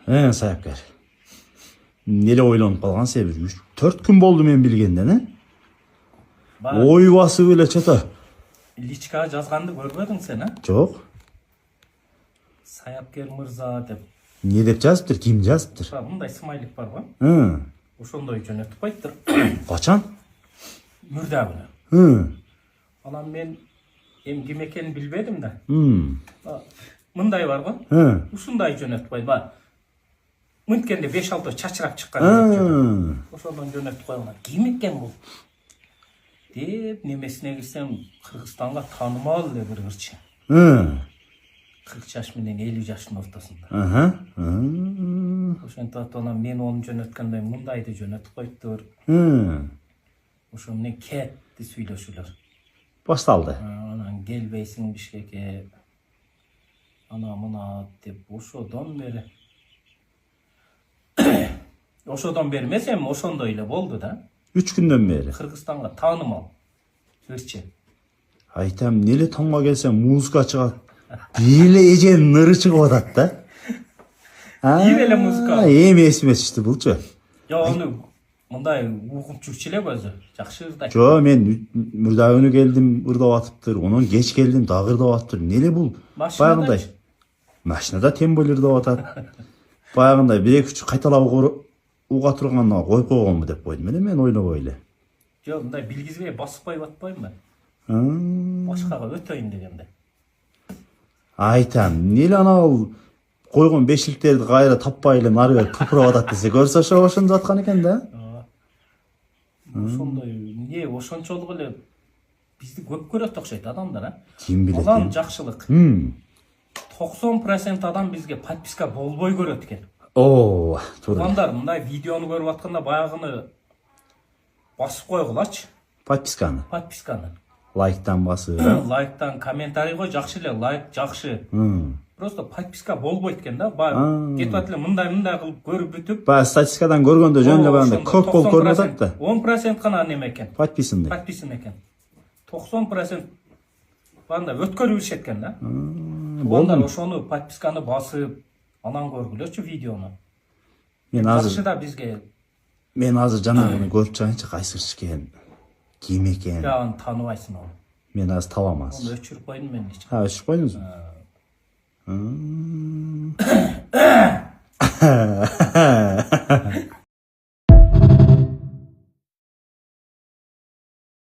Саяпкер. Неле ойланып қалған себебі 4 күн болды мен білгенден, ой басып эле чата. Личкаға жазғанды көрмедің сен, а? Жоқ. Саяпкер мырза деп. Не деп жазыптыр, ким жазыптыр? Мындай смайлик бар ғой. Ошондой жөнөтүп коюптур. Качан? Мурда күнү. Анан мен ким экенин билбедим да. Мындай бар го. Ушундай жөнөтүп койду. Мынткенде 5-6 чачырап чыккан. Ошондон жөнөтүп койгон. Ким экен бул? Деп немесине кирсем, Кыргызстанга таанымал эле бир кырчы. 40 жаш менен 50 жаштын ортосунда. Ошентип атып мен onu жөнөткөндөй мындайды жөнөтүп коюптур. Ошо менен кетти сүйлөшүүлөр. Башталды. Анан келбейсиң Бишкекке. Ана мына деп ошодон бери эмес, эми ошондой эле болду да. 3 күндөн бери. Кыргызстанга таанымал ырчы. Айтам, неле томго келсем музыка чыгат. Бийле эженин ыры чыгып атат да. Бир эле музыка. Эми эсиме түштү булчу. Жок, аны мындай угуп жүрчү эле өзү. Жакшы ырдайт. Жо, мен мурда күнү келдим, ырдап атыптыр. Онон кеч келдим, дагы ырдап атыптыр. Неле бул? Баягындай. Машинада тем более ырдап атат. Баягындай 1-2 кайталап уга турганына коюп койгонму деп койдум мен ойлобой эле. Жок, мындай билгизбей басып коюп атпайбы? Башкага өтөйүн дегенде. Айтам, неле анал койгон бешиликтерди кайра таппай эле нары берип пупурап атат десе, көрсө ошондо аткан экен да. Ошондой, эмне ошончолук эле бизди көп көрөт окшойт адамдар, а? Ким билет. Анан жакшылык. 90% адам бизге подписка болбой көрөт экен. Туура. Адамдар мындай видеону көрүп атканда баягыны басып койгулачы. Подписканы. Лайктан басып. Лайктан, комментарийго жакшы эле, лайк жакшы. Просто подписка болбойт экен да. Баягы кетип атып эле мындай кылып көрүп бүтүп. Баягы статистикадан көргөндө жөн эле баягындай көп болуп көрүнүп атат да. 10% гана неме экен. Подписан экен. 90% банда өткөрүп иришет экен да. Болду. Ошону подписканы басып, анан көргүлөчү видеону. Мен азыр жанагыны көрүп чыгайынчы, кайсы экен, ким экен. Я аны тааныбайсың ал. Мен азыр табам азыр. Аны өчүрүп койдум мен ич. Өчүрүп койдуңузбу?